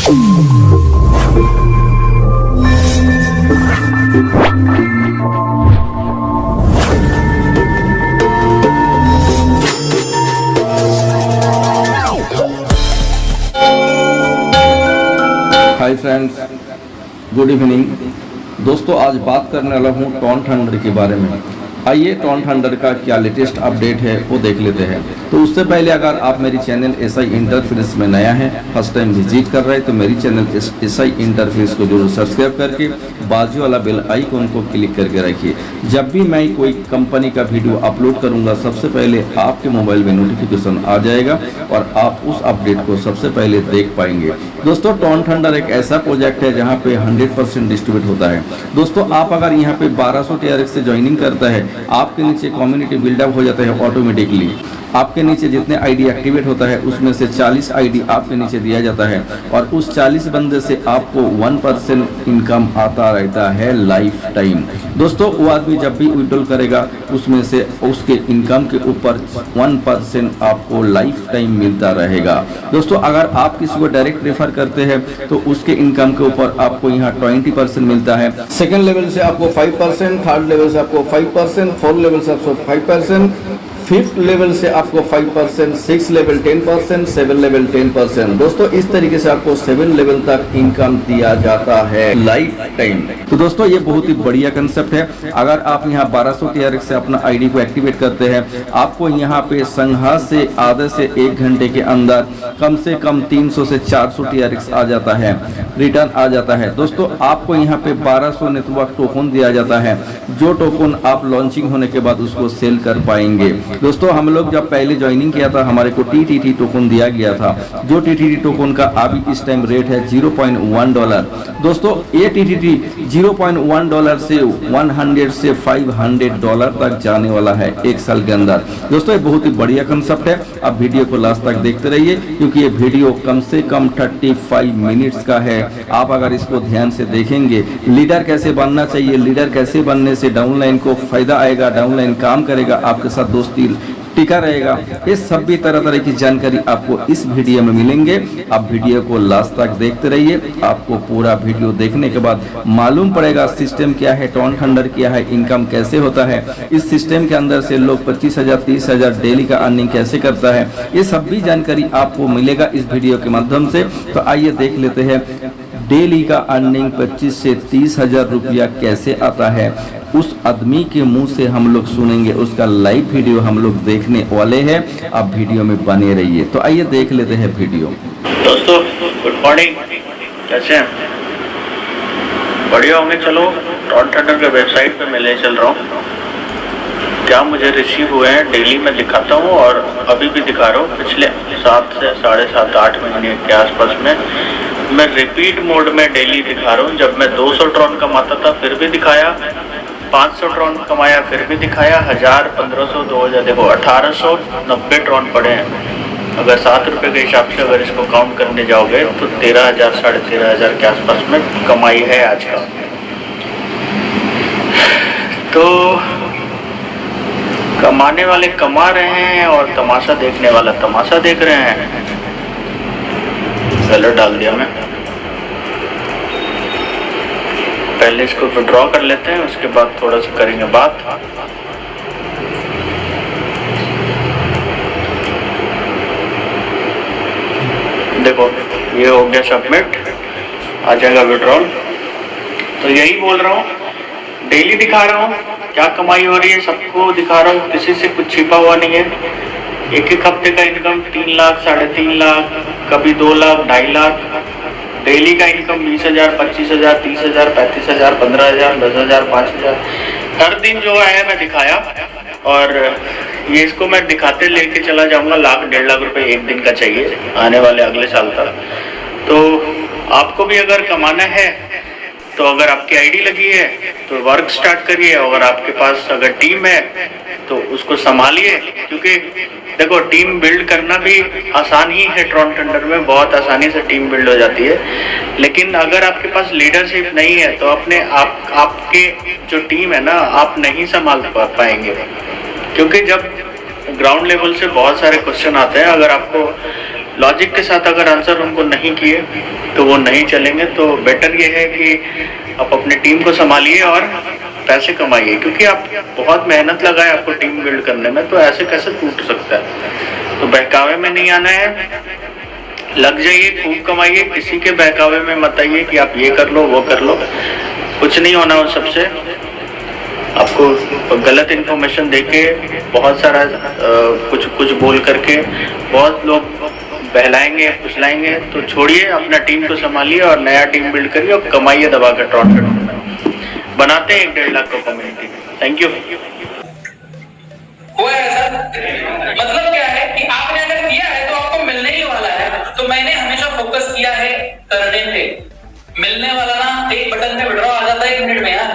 Hi friends, good evening दोस्तों। आज बात करने वाला हूँ टॉन थंडर के बारे में। आइए टॉन थंडर का क्या लेटेस्ट अपडेट है वो देख लेते हैं। तो उससे पहले अगर आप मेरी चैनल एसआई इंटरफेस में नया है, फर्स्ट टाइम विजिट कर रहे हैं, तो मेरी चैनल एसआई इंटरफेस को जरूर सब्सक्राइब करके बाजू वाला बेल आइकन को क्लिक करके रखिए। जब भी मैं कोई कंपनी का वीडियो अपलोड करूंगा सबसे पहले आपके मोबाइल में नोटिफिकेशन आ जाएगा और आप उस अपडेट को सबसे पहले देख पाएंगे। दोस्तों टॉन थंडर एक ऐसा प्रोजेक्ट है जहां पे 100% डिस्ट्रीब्यूट होता है। दोस्तों आप अगर यहां पे 1200 TRX से ज्वाइनिंग करता है, आपके नीचे कम्युनिटी बिल्डअप हो जाता है ऑटोमेटिकली। आपके नीचे जितने आईडी एक्टिवेट होता है उसमें से 40 आईडी आपके नीचे दिया जाता है और उस 40 बंदे से आपको 1% इनकम आता रहता है लाइफ टाइम। दोस्तों वो आदमी जब भी विड्रॉल करेगा उसमें से उसके इनकम के ऊपर 1% आपको लाइफ टाइम मिलता रहेगा। दोस्तों अगर आप किसी को डायरेक्ट रेफर करते हैं तो उसके इनकम के ऊपर आपको यहाँ 20% मिलता है। सेकेंड लेवल से आपको 5%, थर्ड लेवल से आपको 5%, फोर्थ लेवल से आपको 5%, फिफ्थ लेवल से आपको 5%, सिक्स लेवल 10%, सेवन लेवल 10%। दोस्तों इस तरीके से आपको 7 लेवल तक इनकम दिया जाता है लाइफ टाइम। तो दोस्तों ये बहुत ही बढ़िया कंसेप्ट है। अगर आप यहाँ 1200 TRX से अपना आईडी को एक्टिवेट करते हैं, आपको यहाँ पे संघा से आधे से 1 घंटे के अंदर कम से कम 300 से 400 TRX आ जाता है, रिटर्न आ जाता है। दोस्तों आपको यहाँ पे 1200 नेटवर्क टोकन दिया जाता है, जो टोकन आप लॉन्चिंग होने के बाद उसको सेल कर पाएंगे। दोस्तों हम लोग जब पहले ज्वाइनिंग किया था हमारे को TTT टोकन दिया गया था, जो TTT टोकन का अभी इस टाइम रेट है $0.1। दोस्तों ये TTT $0.1 से 100 से $500 तक जाने वाला है 1 साल के अंदर। दोस्तों ये बहुत ही बढ़िया कंसेप्ट है। अब वीडियो को लास्ट तक देखते रहिए क्योंकि ये वीडियो कम से कम 35 मिनट्स का है। आप अगर इसको ध्यान से देखेंगे, लीडर कैसे बनना चाहिए, लीडर कैसे बनने से डाउनलाइन को फायदा आएगा, डाउनलाइन काम करेगा, आपके साथ दोस्ती टिका रहेगा, ये सभी तरह की जानकारी आपको इस वीडियो में मिलेंगे। आप वीडियो को लास्ट तक देखते रहिए। आपको पूरा वीडियो देखने के बाद मालूम पड़ेगा सिस्टम क्या है, टॉन थंडर क्या है, इनकम कैसे होता है, इस सिस्टम के अंदर से लोग 25,000 30,000 डेली का अर्निंग कैसे करता है, ये सभी जानकारी आपको मिलेगा इस वीडियो के माध्यम से। तो आइए देख लेते हैं डेली का अर्निंग 25 से 30,000 रुपया कैसे आता है। उस आदमी के मुंह से हम लोग सुनेंगे, उसका लाइव वीडियो हम लोग देखने वाले हैं। आप वीडियो में बने रहिए। तो आइए देख लेते हैं वीडियो। दोस्तों गुड मॉर्निंग, कैसे हैं? बढ़िया होंगे। चलो टॉन थंडर के वेबसाइट पे मैं ले चल रहा हूँ। क्या मुझे रिसीव हुए हैं डेली मैं दिखाता हूँ और अभी भी दिखा रहा हूँ। पिछले 7 से 7.5 8 महीने के आसपास में मैं रिपीट मोड में डेली दिखा रहा हूँ। जब मैं 200 ट्रॉन कमाता था फिर भी दिखाया, 500 ट्रॉन कमाया फिर भी दिखाया, 1000 1500 2000, देखो 1890 ट्रॉन पड़े हैं। अगर 7 रुपये के हिसाब से अगर इसको काउंट करने जाओगे तो 13,000 साढ़े 13,000 के आसपास में कमाई है आज का। तो कमाने वाले कमा रहे हैं और तमाशा देखने वाला तमाशा देख रहे हैं। कलर डाल दिया मैं। पहले इसको विड्रॉ कर लेते हैं, उसके बाद थोड़ा सा करेंगे बात। देखो ये हो गया सबमिट, आ जाएगा विड्रॉल। तो यही बोल रहा हूँ, डेली दिखा रहा हूँ क्या कमाई हो रही है, सबको दिखा रहा हूँ, किसी से कुछ छिपा हुआ नहीं है। एक हफ्ते का इनकम 3 लाख 3.5 लाख, कभी 2 लाख 2.5 लाख। डेली का इनकम 20,000 25,000 30,000 35,000 15,000 10,000 5,000 हर दिन जो है मैं दिखाया। और ये इसको मैं दिखाते लेके चला जाऊंगा। 1 लाख 1.5 लाख रुपए एक दिन का चाहिए आने वाले अगले साल तक। तो आपको भी अगर कमाना है तो अगर आपकी आईडी लगी है तो वर्क स्टार्ट करिए। अगर आपके पास अगर टीम है तो उसको संभालिए, क्योंकि देखो टीम बिल्ड करना भी आसान ही है। ट्रॉन थंडर में बहुत आसानी से टीम बिल्ड हो जाती है। लेकिन अगर आपके पास लीडरशिप नहीं है तो अपने आपके जो टीम है ना, आप नहीं संभाल पाएंगे। क्योंकि जब ग्राउंड लेवल से बहुत सारे क्वेश्चन आते हैं, अगर आपको लॉजिक के साथ अगर आंसर उनको नहीं किए तो वो नहीं चलेंगे। तो बेटर ये है कि आप अपने टीम को संभालिए और पैसे कमाइए, क्योंकि आप बहुत मेहनत लगाए आपको टीम बिल्ड करने में, तो ऐसे कैसे टूट सकता है। तो बहकावे में नहीं आना है, लग जाइए, खूब कमाइए, किसी के बहकावे में मत आइए कि आप ये कर लो वो कर लो, कुछ नहीं होना उन सबसे। आपको गलत इन्फॉर्मेशन देके बहुत सारा कुछ बोल करके बहुत लोग बहलाएंगे फुसलाएंगे, तो छोड़िए, अपना टीम को संभालिए और नया टीम बिल्ड करिए और कमाइए दबा कर ट्रॉन बनाते हैं 1.5 लाख को कम्युनिटी। Thank you. हुआ है सर, मतलब क्या है कि आपने अगर किया है तो आपको मिलने ही वाला है। तो मैंने हमेशा फोकस किया है करने पे, मिलने वाला ना एक बटन पे विड्रॉ आ जाता है 1 मिनट में यार,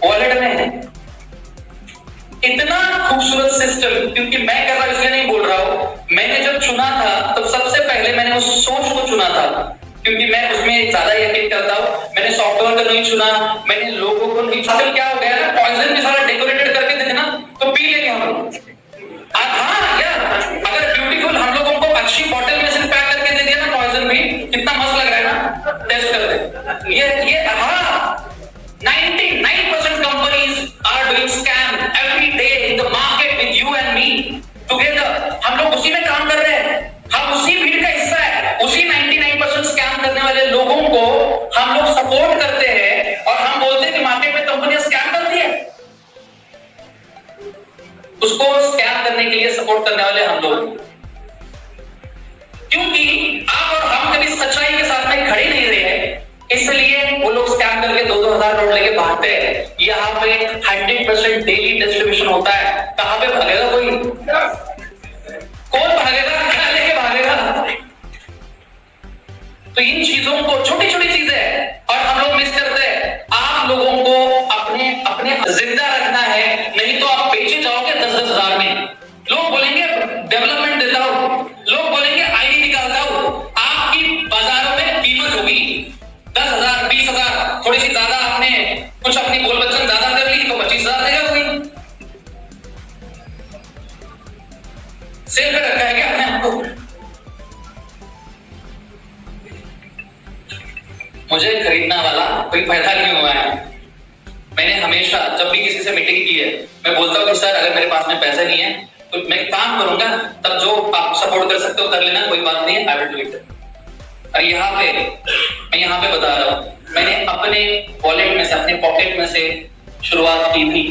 वॉलेट में। इतना खूबसूरत सिस्टम, क्योंकि मैं कर रहा हूं इसलिए नहीं बोल रहा हूं। मैंने जब चुना था तब सबसे पहले मैंने उस सोच को चुना था, क्योंकि मैं उसमें ज्यादा यकीन करता हूं। मैंने सॉफ्टवेयर को नहीं चुना, मैंने लोगों को नहीं चुना। क्या हो गया ना, पॉइजन भी सारा डेकोरेटेड करके देते ना तो पी लेंगे हम लोग। हाँ यार, अगर ब्यूटीफुल हम लोगों को अच्छी बॉटल में से पैक करके दे दिया ना पॉइजन भी, कितना मस्त लग रहा है ना, टेस्ट कर दे। ये हाँ, 99% companies are doing scam every day in the market with you and me together. हम लोग उसी में काम कर रहे हैं, हम उसी भीड़ का हिस्सा है। उसी 99% स्कैम करने वाले लोगों को हम लोग सपोर्ट करते हैं और हम बोलते हैं कि मार्केट में कंपनियां स्कैम करती है। उसको स्कैम करने के लिए सपोर्ट करने वाले हम लोग, क्योंकि आप और हम कभी सच्चाई के साथ में खड़े नहीं रहे हैं, इसलिए वो लोग स्कैम करके 2-2 हजार नोट लेके भागते हैं। यहाँ पे 100% डेली डिस्ट्रीब्यूशन होता है, कहां पे भागेगा कोई? कौन भागेगा? क्या लेके भागेगा? तो इन चीजों को, छोटी छोटी चीजें और हम लोग मिस करते हैं। आप लोगों को अपने अपने जिंदा रखना है, नहीं तो आप बेचे जाओगे 10-10 हजार में। लोग बोलेंगे डेवलपमेंट देता हूं, लोग बोलेंगे आईडी निकालता हूं, आपकी बाजारों में कीमत होगी 10,000 20,000, थोड़ी सी ज्यादा आपने कुछ अपनी बोल बच्चन ज्यादा कर ली तो 25,000 देगा कोई। सेल पे रखा है क्या आपने आपको? मुझे खरीदने वाला कोई फायदा नहीं हुआ है। मैंने हमेशा जब भी किसी से मीटिंग की है, मैं बोलता हूँ कि सर अगर मेरे पास में पैसे नहीं है तो मैं काम करूंगा, तब जो आप सपोर्ट कर सकते हो कर लेना, कोई बात नहीं है, आई विल डू इट। और मैं यहाँ पे बता रहा हूँ, मैंने अपने वॉलेट में से, अपने पॉकेट में से शुरुआत की थी।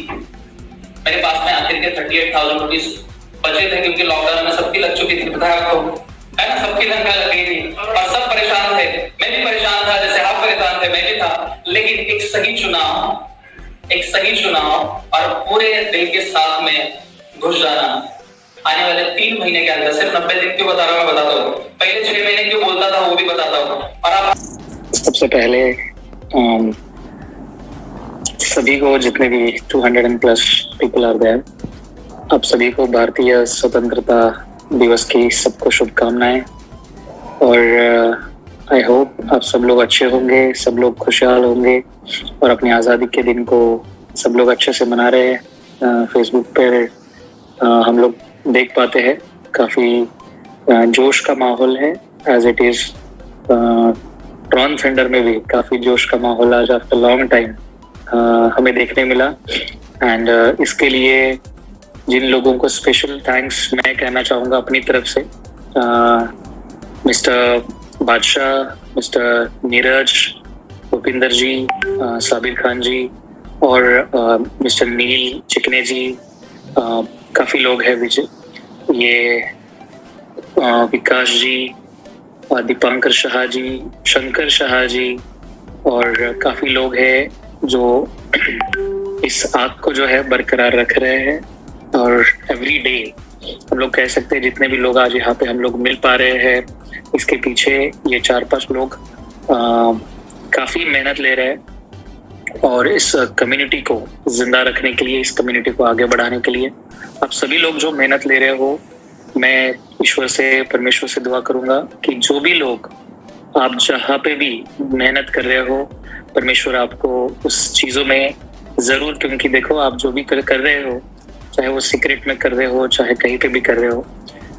मेरे पास में आखिर के 38,000 रुपीज बचे थे, क्योंकि लॉकडाउन में सबकी लग चुकी थी, पता है आपको, है ना, सबकी तनख्वाह लग गई थी और सब परेशान थे। मैं भी परेशान था, जैसे आप परेशान थे, मैं भी था। लेकिन एक सही चुनाव और पूरे दिल के साथ में घुस जाना, आने वाले 3 महीने के अंदर, सिर्फ 90 दिन क्यों बता रहा हूं, मैं बताता हूँ। पहले 6 महीने क्यों बोलता था वो भी बताता हूँ। और आप सबसे पहले सभी को, जितने भी 200+ पीपल आर देयर, आप सभी को भारतीय स्वतंत्रता दिवस की सबको शुभकामनाएं। और आई होप आप सब लोग अच्छे होंगे, सब लोग खुशहाल होंगे और अपनी आज़ादी के दिन को सब लोग अच्छे से मना रहे हैं। फेसबुक पर हम लोग देख पाते हैं काफ़ी जोश का माहौल है, as it is Tron Thunder में भी काफ़ी जोश का माहौल आज आफ्टर लॉन्ग टाइम हमें देखने मिला। एंड इसके लिए जिन लोगों को स्पेशल थैंक्स मैं कहना चाहूँगा अपनी तरफ से, मिस्टर बादशाह, मिस्टर नीरज, भूपिंदर जी, साबिर खान जी और मिस्टर नील चिकने जी, काफ़ी लोग हैं ये विकास जी, दीपांकर शाह जी, शंकर शाह जी और काफ़ी लोग हैं जो इस आग को जो है बरकरार रख रहे हैं। और एवरी डे हम लोग कह सकते हैं जितने भी लोग आज यहाँ पे हम लोग मिल पा रहे हैं, इसके पीछे ये 4-5 लोग काफ़ी मेहनत ले रहे हैं और इस कम्युनिटी को जिंदा रखने के लिए, इस कम्युनिटी को आगे बढ़ाने के लिए आप सभी लोग जो मेहनत ले रहे हो, मैं ईश्वर से, परमेश्वर से दुआ करूंगा कि जो भी लोग आप जहाँ पे भी मेहनत कर रहे हो, परमेश्वर आपको उस चीज़ों में ज़रूर, क्योंकि देखो आप जो भी कर रहे हो, चाहे वो सीक्रेट में कर रहे हो, चाहे कहीं पे भी कर रहे हो,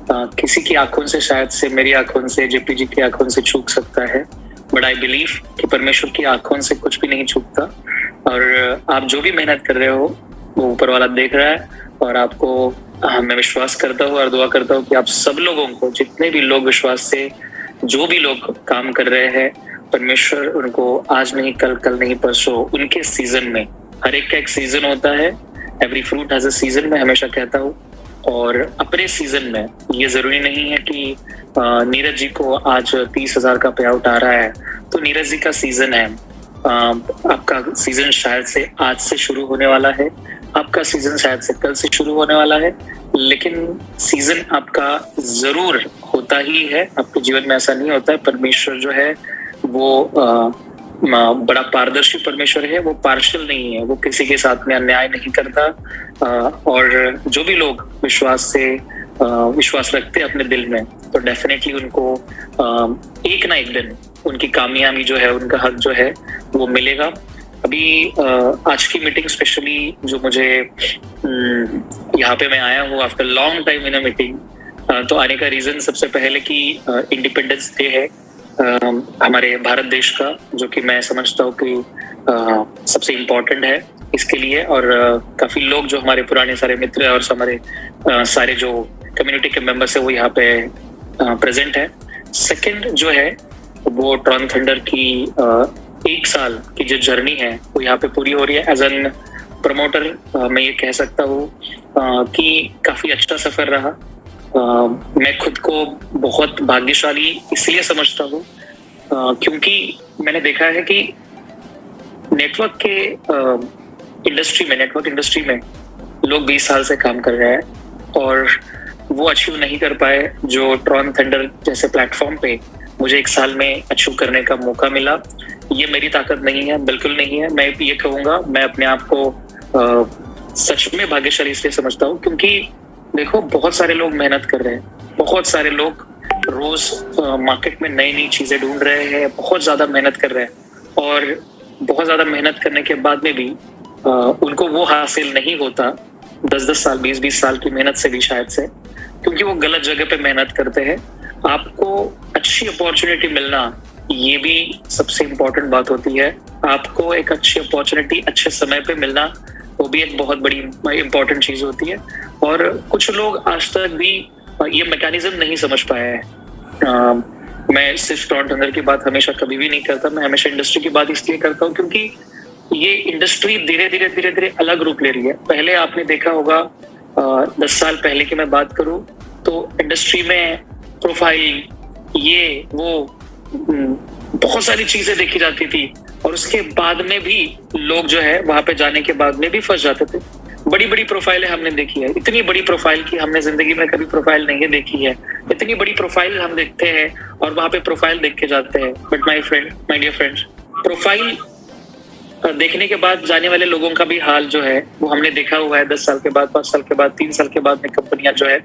किसी की आंखों से, शायद से मेरी आंखों से, जेपी जी की आंखों से छूट सकता है, बट आई बिलीव कि परमेश्वर की आंखों से कुछ भी नहीं छूटता। और आप जो भी मेहनत कर रहे हो वो ऊपर वाला देख रहा है, और आपको मैं विश्वास करता हूँ और दुआ करता हूँ कि आप सब लोगों को, जितने भी लोग विश्वास से जो भी लोग काम कर रहे हैं, परमेश्वर उनको आज नहीं कल, कल नहीं परसों, उनके सीजन में, हर एक का एक सीजन होता है, every fruit has a season, मैं हमेशा कहता हूँ। और अपने सीजन में ये जरूरी नहीं है कि नीरज जी को आज 30,000 का पे आउट आ रहा है तो नीरज जी का सीजन है। आपका सीजन शायद से आज से शुरू होने वाला है, आपका सीजन शायद से कल से शुरू होने वाला है, लेकिन सीजन आपका जरूर होता ही है। आपके जीवन में ऐसा नहीं होता है। परमेश्वर जो है वो बड़ा पारदर्शी परमेश्वर है, वो पार्शियल नहीं है, वो किसी के साथ में अन्याय नहीं करता। और जो भी लोग विश्वास रखते हैं अपने दिल में, तो डेफिनेटली उनको एक ना एक दिन उनकी कामयाबी जो है, उनका हक जो है वो मिलेगा। अभी आज की मीटिंग स्पेशली जो मुझे यहाँ पे मैं आया हूँ after long time in a meeting, तो आने का रीजन सबसे पहले कि इंडिपेंडेंस डे है हमारे भारत देश का, जो कि मैं समझता हूँ कि सबसे इम्पोर्टेंट है इसके लिए। और काफी लोग जो हमारे पुराने सारे मित्र हैं और हमारे सारे जो कम्युनिटी के मेंबर्स है वो यहाँ पे प्रेजेंट है। सेकंड जो है वो ट्रॉन थंडर की 1 साल की जो जर्नी है वो यहाँ पे पूरी हो रही है। एज एन प्रमोटर मैं ये कह सकता हूँ कि काफी अच्छा सफर रहा। मैं खुद को बहुत भाग्यशाली इसलिए समझता हूँ क्योंकि मैंने देखा है कि नेटवर्क इंडस्ट्री में लोग 20 साल से काम कर रहे हैं और वो अचीव नहीं कर पाए जो ट्रॉन थंडर जैसे प्लेटफॉर्म पे मुझे 1 साल में अचीव करने का मौका मिला। ये मेरी ताकत नहीं है, बिल्कुल नहीं है। मैं ये कहूँगा, मैं अपने आप को सच में भाग्यशाली इसलिए समझता हूँ क्योंकि देखो बहुत सारे लोग मेहनत कर रहे हैं, बहुत सारे लोग रोज मार्केट में नई नई चीजें ढूंढ रहे हैं, बहुत ज्यादा मेहनत कर रहे हैं और बहुत ज्यादा मेहनत करने के बाद में भी उनको वो हासिल नहीं होता 10-10 साल 20-20 साल की मेहनत से भी शायद से, क्योंकि वो गलत जगह पे मेहनत करते हैं। आपको अच्छी अपॉर्चुनिटी मिलना ये भी सबसे इम्पोर्टेंट बात होती है। आपको एक अच्छी अपॉर्चुनिटी अच्छे समय पे मिलना वो भी एक बहुत बड़ी इम्पोर्टेंट चीज होती है। और कुछ लोग आज तक भी ये मैकेनिज्म नहीं समझ पाए हैं। मैं सिर्फ ट्रॉन थंडर की बात हमेशा कभी भी नहीं करता, मैं हमेशा इंडस्ट्री की बात इसलिए करता हूँ क्योंकि ये इंडस्ट्री धीरे धीरे अलग रूप ले रही है। पहले आपने देखा होगा 10 साल पहले की मैं बात करूं तो इंडस्ट्री में प्रोफाइल ये वो बहुत सारी चीजें देखी जाती थी और उसके बाद में भी लोग जो है वहां पे जाने के बाद में भी फंस जाते थे। बड़ी बड़ी प्रोफाइलें हमने देखी है, इतनी बड़ी प्रोफाइल की हमने जिंदगी में कभी प्रोफाइल नहीं देखी है। इतनी बड़ी प्रोफाइल हम देखते हैं और वहां पे प्रोफाइल देख के जाते हैं। But my dear friends, profile देखने के बाद जाने वाले लोगों का भी हाल जो है वो हमने देखा हुआ है। 10 साल के बाद, 5 साल के बाद, 3 साल के बाद में कंपनियां जो है,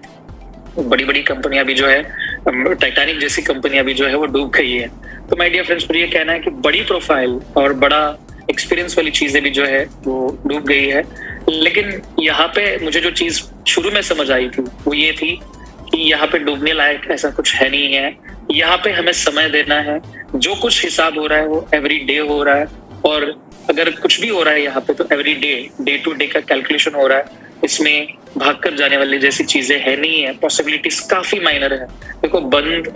बड़ी बड़ी कंपनियां भी जो है, टाइटैनिक जैसी कंपनियां भी जो है वो डूब गई है। तो माय डियर फ्रेंड्स, ये कहना है कि बड़ी प्रोफाइल और बड़ा एक्सपीरियंस वाली चीजें भी जो है वो डूब गई है। लेकिन यहाँ पे मुझे जो चीज शुरू में समझ आई थी वो ये थी कि यहाँ पे डूबने लायक ऐसा कुछ है नहीं है। यहाँ पे हमें समय देना है। जो कुछ हिसाब हो रहा है वो एवरी डे हो रहा है, और अगर कुछ भी हो रहा है यहाँ पे तो एवरी डे टू डे का कैलकुलेशन हो रहा है। इसमें भागकर जाने वाली जैसी चीजें है नहीं है। पॉसिबिलिटीज काफी माइनर है। देखो, बंद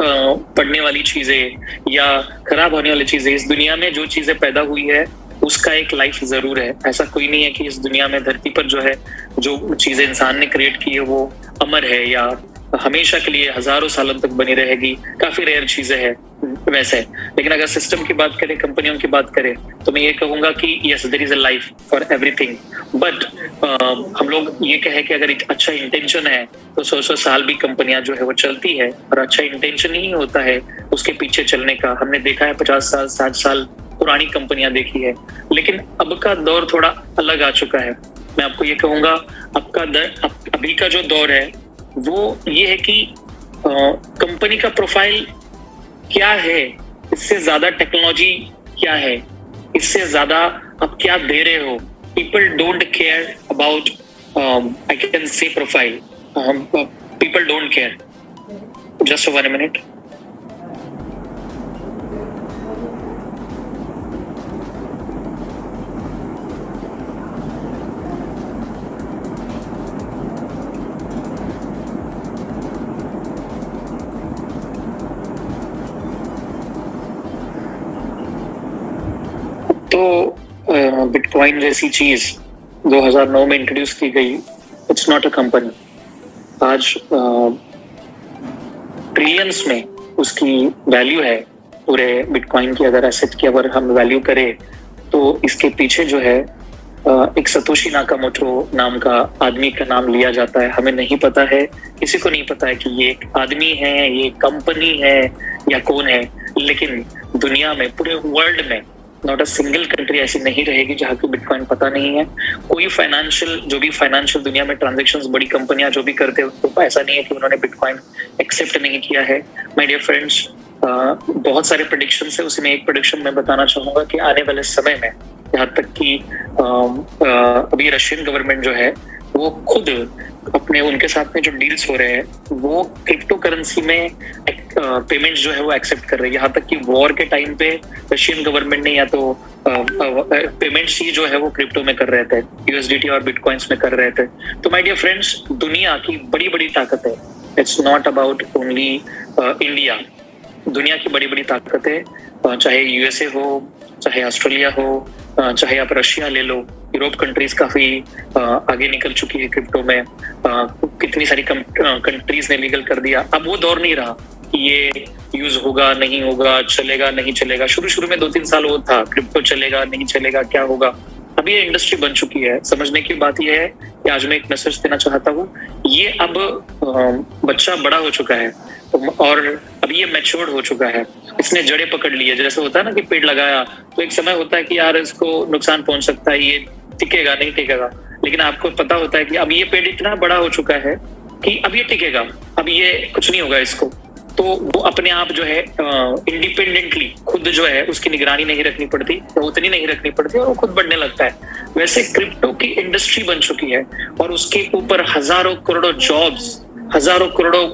पड़ने वाली चीजें या खराब होने वाली चीजें, इस दुनिया में जो चीजें पैदा हुई है उसका एक लाइफ जरूर है। ऐसा कोई नहीं है कि इस दुनिया में, धरती पर जो है, जो चीजें इंसान ने क्रिएट की है वो अमर है या हमेशा के लिए हजारों सालों तक बनी रहेगी। काफी रेयर चीजें हैं वैसे। लेकिन अगर सिस्टम की बात करें, कंपनियों की बात करें, तो मैं ये कहूंगा कि yes, there is a life for everything. But हम लोग ये कहें कि अगर एक अच्छा इंटेंशन है तो 100 साल भी कंपनियां जो है वो चलती है। और अच्छा इंटेंशन ही होता है उसके पीछे चलने का। हमने देखा है 50 साल 60 साल पुरानी कंपनियां देखी है। लेकिन अब का दौर थोड़ा अलग आ चुका है। मैं आपको ये कहूंगा, अभी का जो दौर है वो ये है कि कंपनी का प्रोफाइल क्या है, इससे ज्यादा टेक्नोलॉजी क्या है, इससे ज्यादा आप क्या दे रहे हो। People don't care about I can say profile. People don't care. Just 1 minute. तो बिटकॉइन जैसी चीज 2009 में इंट्रोड्यूस की गई, इट्स नॉट अ कंपनी। आज ट्रिलियंस में उसकी वैल्यू है पूरे बिटकॉइन की। अगर एसेट की अगर हम वैल्यू करें तो इसके पीछे जो है एक सतोशी नाकामोटो नाम का आदमी का नाम लिया जाता है। हमें नहीं पता है, किसी को नहीं पता है कि ये एक आदमी है, ये कंपनी है या कौन है, लेकिन दुनिया में, पूरे वर्ल्ड में नॉट अ सिंगल कंट्री ऐसी नहीं रहेगी जहां की बिटकॉइन पता नहीं है। कोई फाइनेंशियल, जो भी फाइनेंशियल दुनिया में ट्रांजैक्शंस बड़ी कंपनियां जो भी करते हैं, तो ऐसा नहीं है कि उन्होंने बिटकॉइन एक्सेप्ट नहीं किया है। माय डियर फ्रेंड्स, बहुत सारे प्रेडिक्शंस है, उसमें एक प्रेडिक्शन मैं बताना चाहूंगा कि आने वाले समय में, यहाँ तक कि अभी रशियन गवर्नमेंट जो है वो खुद अपने, उनके साथ में जो डील्स हो रहे हैं वो क्रिप्टो करेंसी में पेमेंट्स जो है वो एक्सेप्ट कर रहे हैं। यहाँ तक कि वॉर के टाइम पे रशियन गवर्नमेंट ने या तो पेमेंट्स ही जो है वो क्रिप्टो में कर रहे थे, यूएसडीटी और बिटकॉइंस में कर रहे थे। तो माय डियर फ्रेंड्स, दुनिया की बड़ी बड़ी ताकत है, it's not about only India. दुनिया की बड़ी बड़ी ताकत है, चाहे यूएसए हो, चाहे ऑस्ट्रेलिया हो, चाहे आप रशिया ले लो, यूरोप कंट्रीज काफी आगे निकल चुकी है क्रिप्टो में। कितनी सारी कंट्रीज ने लीगल कर दिया। अब वो दौर नहीं रहा कि ये यूज होगा नहीं होगा, चलेगा नहीं चलेगा। शुरू में 2-3 साल वो था, क्रिप्टो चलेगा नहीं चलेगा, क्या होगा। अब ये इंडस्ट्री बन चुकी है। समझने की बात यह है कि आज मैं एक मैसेज देना चाहता हूँ, ये अब बच्चा बड़ा हो चुका है और अब ये मैच्योर्ड हो चुका है, इसने जड़ें पकड़ ली है। जैसे होता है ना कि पेड़ लगाया तो एक समय होता है कि यार इसको नुकसान पहुंच सकता है, ये टिकेगा नहीं टिकेगा, लेकिन आपको पता होता है कि अब ये पेड़ इतना बड़ा हो चुका है कि अब ये टिकेगा, अब ये कुछ नहीं होगा इसको। तो वो अपने आप जो है इंडिपेंडेंटली खुद जो है उसकी निगरानी नहीं रखनी पड़ती, तो उतनी नहीं रखनी पड़ती और वो खुद बढ़ने लगता है। वैसे क्रिप्टो की इंडस्ट्री बन चुकी है और उसके ऊपर हजारों करोड़ों जॉब्स, हजारों करोड़ों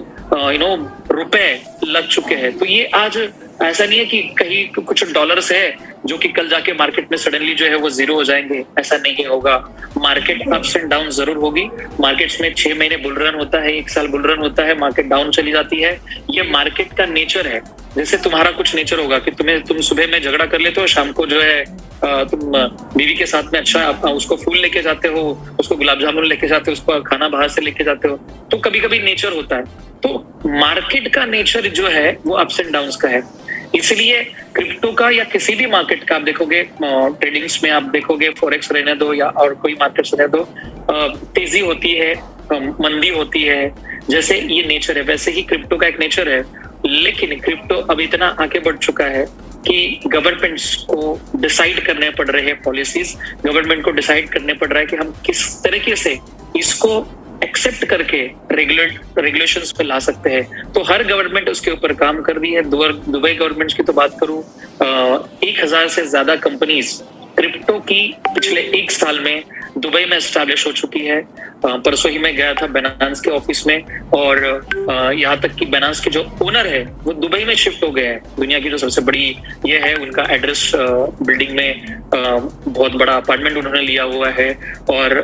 रुपए लग चुके हैं। तो ये आज ऐसा नहीं है कि कहीं कुछ डॉलर्स है जो कि कल जाके मार्केट में सडनली जो है वो जीरो हो जाएंगे, ऐसा नहीं होगा। मार्केट अप्स एंड डाउन जरूर होगी। मार्केट्स में 6 महीने बुल रन होता है, 1 साल बुल रन होता है, मार्केट डाउन चली जाती है। ये मार्केट का नेचर है। जैसे तुम्हारा कुछ नेचर होगा कि तुम सुबह में झगड़ा कर लेते हो, शाम को जो है तुम बीवी के साथ में अच्छा उसको फूल लेके जाते हो, उसको गुलाब जामुन लेके जाते हो, उसको खाना बाहर से लेके जाते हो। तो कभी कभी नेचर होता है। तो मार्केट का नेचर जो है वो अप्स एंड डाउन्स का है। इसलिए क्रिप्टो का या किसी भी मार्केट का आप देखोगे, ट्रेडिंग्स में आप देखोगे, फॉरेक्स रहने दो या और कोई मार्केट्स रहने दो, तेजी होती है, मंदी होती है। जैसे ये नेचर है वैसे ही क्रिप्टो का एक नेचर है। लेकिन क्रिप्टो अब इतना आगे बढ़ चुका है कि गवर्नमेंट्स को डिसाइड करने पड़ रहे हैं पॉलिसीज, गवर्नमेंट को डिसाइड करने पड़ रहा है कि हम किस तरीके से इसको एक्सेप्ट करके रेगुलेशंस पे ला सकते हैं। तो हर गवर्नमेंट उसके ऊपर काम कर रही है। दुबई गवर्नमेंट की तो बात करूं, 1000 से ज्यादा कंपनीज क्रिप्टो की पिछले 1 साल में दुबई में एस्टैब्लिश हो चुकी है। परसों ही मैं गया था बाइनेंस के ऑफिस में और यहाँ तक कि बाइनेंस के जो ओनर है वो दुबई में शिफ्ट हो गए हैं। दुनिया की जो सबसे बड़ी ये है, उनका एड्रेस बिल्डिंग में बहुत बड़ा अपार्टमेंट उन्होंने लिया हुआ है और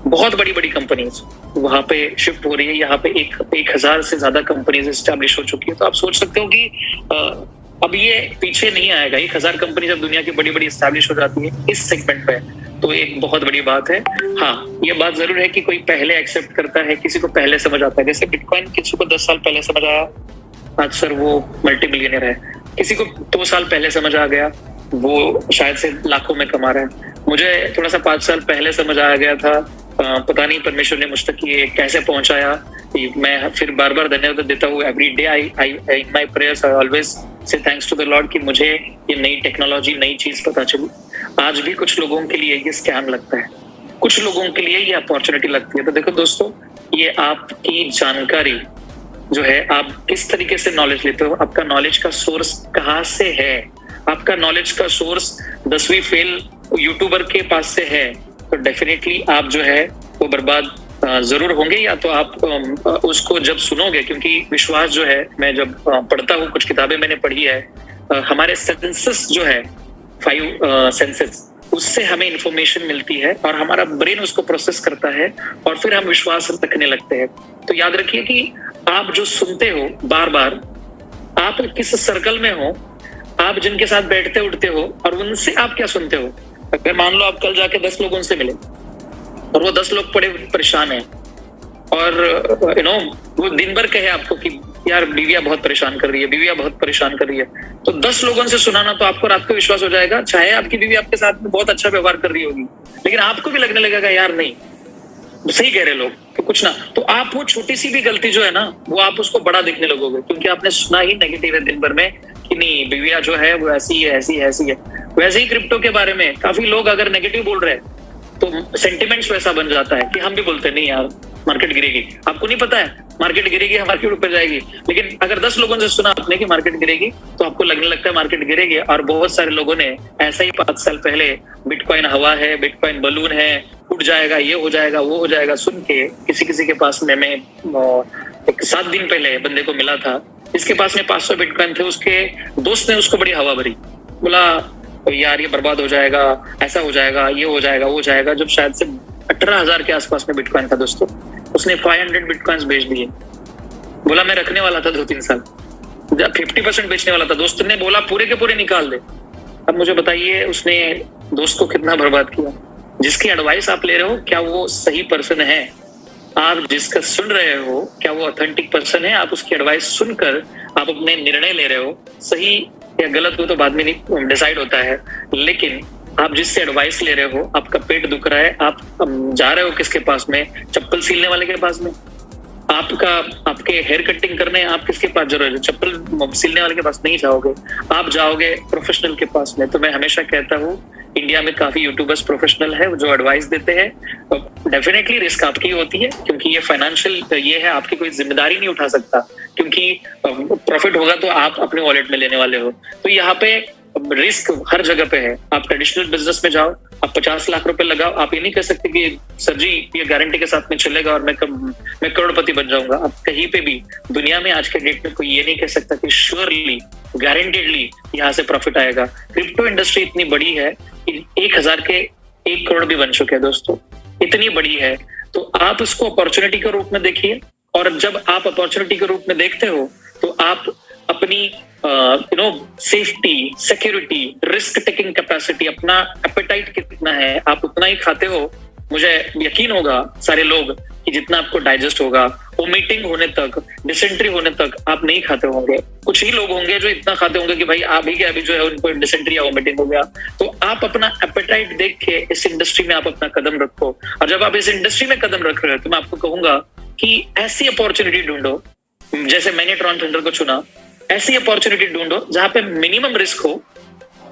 बहुत बड़ी बड़ी कंपनीज वहां पे शिफ्ट हो रही है। यहाँ पे 1000 से ज्यादा कंपनीज एस्टैब्लिश हो चुकी है। तो आप सोच सकते हो कि अब ये पीछे नहीं आएगा। 1000 कंपनी जब दुनिया की बड़ी बड़ी एस्टैब्लिश हो जाती है इस सेगमेंट पे, तो एक बहुत बड़ी बात है। हाँ, ये बात जरूर है कि कोई पहले एक्सेप्ट करता है, किसी को पहले समझ आता है। जैसे बिटकॉइन किसी को 10 साल पहले समझ आया, आज सर वो मल्टी मिलियनर है। किसी को 2 साल पहले समझ आ गया, वो शायद से लाखों में कमा रहा है। मुझे थोड़ा सा 5 साल पहले समझ आ गया था, पता नहीं परमेश्वर ने मुझ तक ये कैसे पहुंचाया। मैं फिर बार बार धन्यवाद देता हूँ। Every day I in my prayers I always say thanks to the Lord कि मुझे ये नई टेक्नोलॉजी, नई चीज पता चली। आज भी कुछ लोगों के लिए ये स्कैम लगता है, कुछ लोगों के लिए ये अपॉर्चुनिटी लगती है। तो देखो दोस्तों, ये आपकी जानकारी जो है, आप किस तरीके से नॉलेज लेते हो, आपका नॉलेज का सोर्स कहाँ से है। आपका नॉलेज का सोर्स 10वीं फेल यूट्यूबर के पास से है तो डेफिनेटली आप जो है वो बर्बाद जरूर होंगे, या तो आप उसको जब सुनोगे, क्योंकि विश्वास जो है, मैं जब पढ़ता हूँ, कुछ किताबें मैंने पढ़ी है, हमारे सेंसेस जो है 5 सेंसेस, उससे हमें इंफॉर्मेशन मिलती है और हमारा ब्रेन उसको प्रोसेस करता है और फिर हम विश्वास रखने लगते हैं। तो याद रखिए कि आप जो सुनते हो बार बार, आप किस सर्कल में हो, आप जिनके साथ बैठते उठते हो और उनसे आप क्या सुनते हो। अगर मान लो आप कल जाके 10 लोगों से मिले और वो 10 लोग बड़े परेशान हैं और वो दिन भर कहे आपको कि यार बीविया बहुत परेशान कर रही है, बीविया बहुत परेशान कर रही है, तो 10 लोगों से सुनाना तो आपको रात को विश्वास हो जाएगा, चाहे आपकी बीवी आपके साथ में बहुत अच्छा व्यवहार कर रही होगी, लेकिन आपको भी लगने लगेगा यार नहीं सही कह रहे लोग, तो कुछ ना, तो आप वो छोटी सी भी गलती जो है ना, वो आप उसको बड़ा देखने लगोगे, क्योंकि आपने सुना ही नेगेटिव है दिन भर में कि नहीं बीविया जो है वो ऐसी है, ऐसी है, ऐसी है। वैसे ही क्रिप्टो के बारे में काफी लोग अगर नेगेटिव बोल रहे हैं तो सेंटिमेंट्स वैसा बन जाता है कि हम भी बोलते नहीं यार मार्केट गिरेगी, आपको नहीं पता है मार्केट गिरेगी, मार्केट ऊपर जाएगी, लेकिन अगर 10 लोगों से सुना आपने कि मार्केट गिरेगी तो आपको लगने लगता है मार्केट गिरेगी। और बहुत सारे लोगों ने ऐसा ही 5 साल पहले बिटकॉइन हवा है, बिटकॉइन बलून है, उड़ जाएगा, ये हो जाएगा, वो हो जाएगा, सुन के किसी के पास में, मैं एक 7 दिन पहले बंदे को मिला था, इसके पास में 500 बिटकॉइन थे, उसके दोस्त ने उसको बड़ी हवा भरी, बोला यार ये बर्बाद हो जाएगा, ऐसा हो जाएगा, ये हो जाएगा, वो हो जाएगा। जब शायद से 18,000 के आसपास में बिटकॉइन था दोस्तों, उसने 500 बिटकॉइंस बेच दिए। बोला मैं रखने वाला था 2-3 साल, 50% बेचने वाला था, दोस्त ने बोला पूरे के पूरे निकाल दे। अब मुझे बताइए उसने दोस्त को कितना बर्बाद किया। जिसकी एडवाइस आप ले रहे हो क्या वो सही पर्सन है? आप जिसका सुन रहे हो क्या वो ऑथेंटिक पर्सन है? आप उसकी एडवाइस सुनकर आप अपने निर्णय ले रहे हो, सही या गलत हो तो बाद में नहीं डिसाइड होता है, लेकिन आप जिससे एडवाइस ले रहे हो, आपका पेट दुख रहा है, आप जा रहे हो किसके पास में? चप्पल सीलने वाले के पास में। आपके हेयर कटिंग करने आप किसके पास जा रहे हो? चप्पल सिलने वाले के पास नहीं जाओगे, आप जाओगे प्रोफेशनल के पास में। तो मैं हमेशा कहता हूँ इंडिया में काफी यूट्यूबर्स प्रोफेशनल है जो एडवाइस देते हैं, डेफिनेटली रिस्क आपकी होती है, क्योंकि ये फाइनेंशियल ये है, आपकी कोई जिम्मेदारी नहीं उठा सकता, क्योंकि प्रॉफिट होगा तो आप अपने वॉलेट में लेने वाले हो। तो यहाँ पे रिस्क हर जगह पे है। आप ट्रेडिशनल बिजनेस में जाओ, आप 50 लाख रुपए लगाओ, आप ये नहीं कह सकते कि सर जी ये गारंटी के साथ में चलेगा और मैं करोड़पति बन जाऊंगा। आप कहीं पे भी दुनिया में आज के डेट में कोई ये नहीं कह सकता कि श्योरली गारंटेडली यहाँ से प्रॉफिट आएगा। क्रिप्टो इंडस्ट्री इतनी बड़ी है कि 1000 के 1 करोड़ भी बन चुके हैं दोस्तों, इतनी बड़ी है। तो आप इसको अपॉर्चुनिटी के रूप में देखिए, और जब आप अपॉर्चुनिटी के रूप में देखते हो तो आप अपनी safety, security, risk taking capacity, अपना एपेटाइट कितना है आप उतना ही खाते हो। मुझे यकीन होगा सारे लोग कि जितना आपको डाइजेस्ट होगा, वोमिटिंग होने तक, डिसेंट्री होने तक आप नहीं खाते होंगे। कुछ ही लोग होंगे जो इतना खाते होंगे कि भाई अभी के अभी जो है उनको डिसेंट्री या वोमिटिंग हो गया। तो आप अपना एपेटाइट देख के इस इंडस्ट्री में आप अपना कदम रखो, और जब आप इस इंडस्ट्री में कदम रख रहे हो तो मैं आपको कहूंगा कि ऐसी अपॉर्चुनिटी ढूंढो, जैसे मैंने ट्रॉन थंडर को चुना, ऐसी अपॉर्चुनिटी ढूंढो जहां पे मिनिमम रिस्क हो